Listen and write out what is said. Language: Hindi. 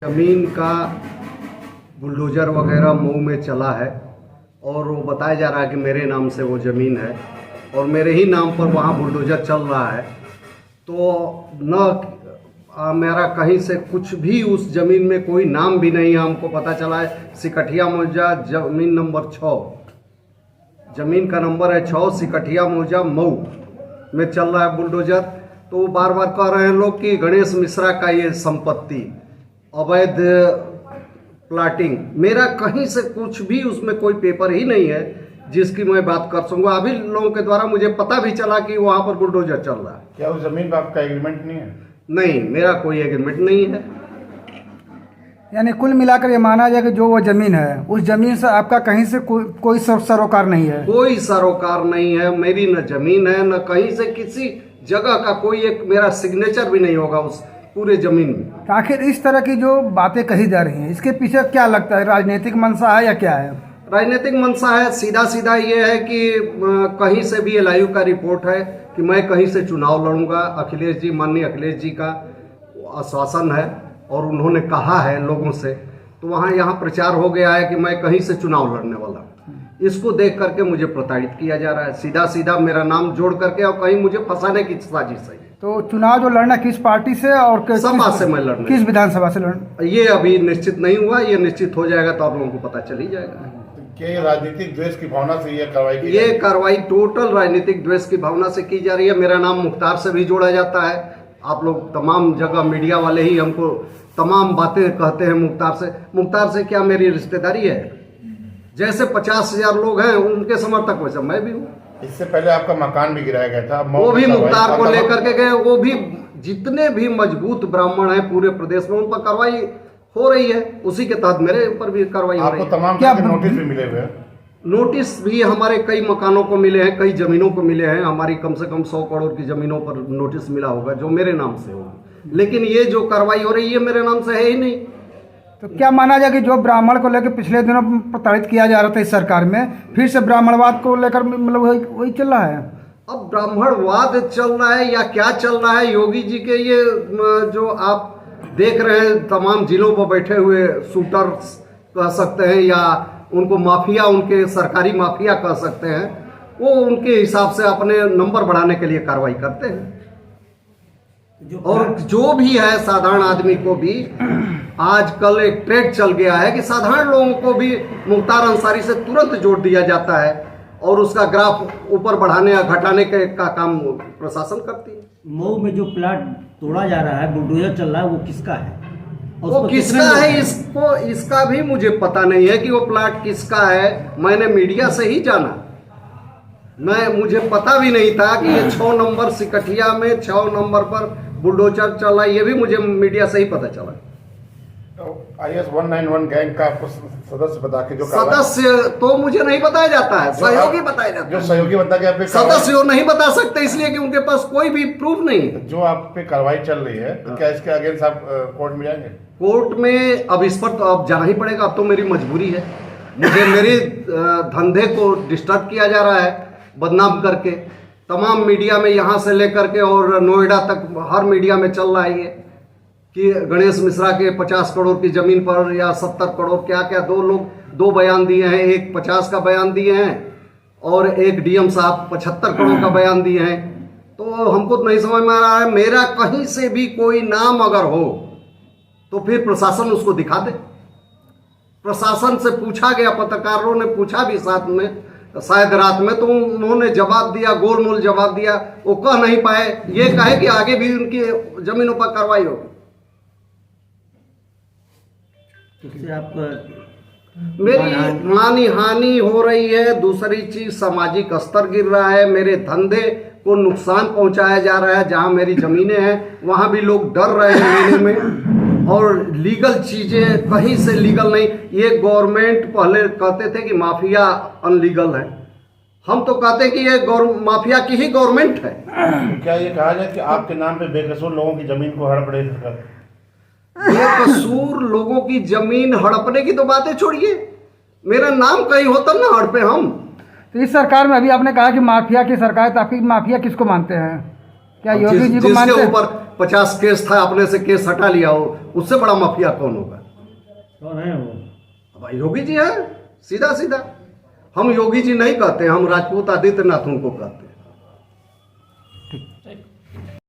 जमीन का बुलडोज़र वगैरह मऊ में चला है और वो बताया जा रहा है कि मेरे नाम से वो ज़मीन है और मेरे ही नाम पर वहाँ बुलडोज़र चल रहा है। तो मेरा कहीं से कुछ भी उस ज़मीन में कोई नाम भी नहीं है। हमको पता चला है सिकठिया मौजा ज़मीन नंबर 6, ज़मीन का नंबर है 6, सिकठिया मौजा मऊ में चल रहा है बुलडोज़र। तो वो बार बार कह रहे हैं लोग कि गणेश मिश्रा का ये संपत्ति अवैध प्लाटिंग, मेरा कहीं से कुछ भी उसमें कोई पेपर ही नहीं है जिसकी मैं बात कर सकूँगा। अभी लोगों के द्वारा मुझे पता भी चला कि वहाँ पर बुलडोजर चल रहा है। क्या उस जमीन पर आपका एग्रीमेंट नहीं है? नहीं, मेरा कोई एग्रीमेंट नहीं है। यानी कुल मिलाकर ये माना जाए कि जो वो जमीन है उस जमीन से आपका कहीं से कोई सरोकार नहीं है? कोई सरोकार नहीं है। मेरी न जमीन है न कहीं से किसी जगह का कोई एक मेरा सिग्नेचर भी नहीं होगा उस पूरे जमीन में। आखिर इस तरह की जो बातें कही जा रही हैं इसके पीछे क्या लगता है, राजनीतिक मंशा है या क्या है? राजनीतिक मंशा है। सीधा सीधा ये है कि कहीं से भी एलआईयू का रिपोर्ट है कि मैं कहीं से चुनाव लड़ूंगा। अखिलेश जी, माननीय अखिलेश जी का आश्वासन है और उन्होंने कहा है लोगों से, तो वहाँ यहाँ प्रचार हो गया है कि मैं कहीं से चुनाव लड़ने वाला हूँ। इसको देख करके मुझे प्रताड़ित किया जा रहा है, सीधा सीधा मेरा नाम जोड़ करके, और कहीं मुझे फंसाने की साजिश है। तो चुनाव जो लड़ना किस पार्टी से और सपा से मैं लड़ना, किस विधानसभा से लड़ना, ये अभी निश्चित नहीं हुआ। ये निश्चित हो जाएगा तो आप लोगों को पता चल ही जाएगा। क्या राजनीतिक द्वेष की भावना से ये कार्रवाई की? ये कार्रवाई टोटल राजनीतिक द्वेष की भावना से की जा रही है। मेरा नाम मुख्तार से भी जोड़ा जाता है। आप लोग तमाम जगह मीडिया वाले ही हमको तमाम बातें कहते हैं मुख्तार से। मुख्तार से क्या मेरी रिश्तेदारी है? जैसे 50,000 लोग हैं उनके समर्थक वैसे मैं भी हूँ। इससे पहले आपका मकान भी गिराया गया था, वो भी मुख्तार को लेकर के गए। वो भी जितने भी मजबूत ब्राह्मण हैं पूरे प्रदेश में उन पर कार्रवाई हो रही है, उसी के तहत मेरे ऊपर भी कार्रवाई हो रही है। आपको तमाम क्या नोटिस भी मिले हुए हैं? नोटिस भी हमारे कई मकानों को मिले हैं, कई जमीनों को मिले हैं। हमारी कम से कम 100 करोड़ की जमीनों पर नोटिस मिला होगा जो मेरे नाम से होगी, लेकिन ये जो कार्रवाई हो रही है मेरे नाम से है ही नहीं। तो क्या माना जाए कि जो ब्राह्मण को लेकर पिछले दिनों प्रताड़ित किया जा रहा था इस सरकार में, फिर से ब्राह्मणवाद को लेकर मतलब वही चल रहा है? अब ब्राह्मणवाद चल रहा है या क्या चल रहा है? योगी जी के ये जो आप देख रहे हैं तमाम जिलों पर बैठे हुए शूटर कह सकते हैं या उनको माफिया, उनके सरकारी माफिया कह सकते हैं, वो उनके हिसाब से अपने नंबर बढ़ाने के लिए कार्रवाई करते हैं। और जो भी है साधारण आदमी को भी आजकल एक ट्रेंड चल गया है कि साधारण लोगों को भी मुख्तार अंसारी से तुरंत जोड़ दिया जाता है और उसका ग्राफ ऊपर बढ़ाने या घटाने का काम प्रशासन करती है। मऊ में जो प्लाट तोड़ा जा रहा है, बुलडोजर चल रहा है, वो किसका है? वो किसका है इसको इसका भी मुझे पता नहीं है कि वो प्लाट किसका है। मैंने मीडिया से ही जाना, मुझे पता भी नहीं था कि ये 6 नंबर सिकठिया में 6 नंबर पर बुलडोजर चल रहा है। ये भी मुझे मीडिया से ही पता चला। IS 191 गैंग का आपको सदस्य बता के, जो सदस्य तो मुझे नहीं बताया जाता है, सहयोगी बताया जाता है। जो सहयोगी बता के आप सदस्य वो नहीं बता सकते इसलिए कि उनके पास कोई भी प्रूफ नहीं है। जो आप पे कार्रवाई चल रही है, तो क्या इसके अगेंस्ट आप कोर्ट में जाएंगे? कोर्ट में अब इस पर तो अब जाना ही पड़ेगा। अब तो मेरी मजबूरी है, मुझे मेरे धंधे को डिस्टर्ब किया जा रहा है बदनाम करके। तमाम मीडिया में यहाँ से लेकर के और नोएडा तक हर मीडिया में चल रहा है ये कि गणेश मिश्रा के 50 करोड़ की जमीन पर या 70 करोड़ क्या क्या, दो बयान दिए हैं। एक 50 का बयान दिए हैं और एक डीएम साहब 75 करोड़ का बयान दिए हैं। तो हमको तो नहीं समझ में आ रहा है। मेरा कहीं से भी कोई नाम अगर हो तो फिर प्रशासन उसको दिखा दे। प्रशासन से पूछा गया, पत्रकारों ने पूछा भी साथ में, शायद रात में, तो उन्होंने जवाब दिया, गोलमोल जवाब दिया। वो कह नहीं पाए, ये कहे कि आगे भी उनकी जमीनों पर कार्रवाई होगी। इससे आपका मेरी मानी हानि हो रही है। दूसरी चीज, सामाजिक स्तर गिर रहा है। मेरे धंधे को नुकसान पहुंचाया जा रहा है। जहां मेरी जमीनें हैं वहां भी लोग डर रहे हैं लेने में, और लीगल चीजें कहीं से लीगल नहीं। ये गवर्नमेंट पहले कहते थे कि माफिया अनलीगल है, हम तो कहते हैं कि ये माफिया की ही गवर्नमेंट है। क्या ये कहा जाए कि आपके नाम पे बेकसूर लोगों की जमीन को हड़प रही सरकार? बेकसूर लोगों की जमीन हड़पने की तो बातें छोड़िए, मेरा नाम कहीं हो तब ना हड़पे हम। तो इस सरकार में अभी आपने कहा कि माफिया की सरकार, तो आपकी माफिया किसको मानते हैं? क्या योगी जी को मानते हैं? 50 केस था, अपने से केस हटा लिया हो, उससे बड़ा माफिया कौन होगा? कौन है वो? अब योगी जी है, सीधा सीधा। हम योगी जी नहीं कहते, हम राजपूत आदित्यनाथ उनको कहते हैं।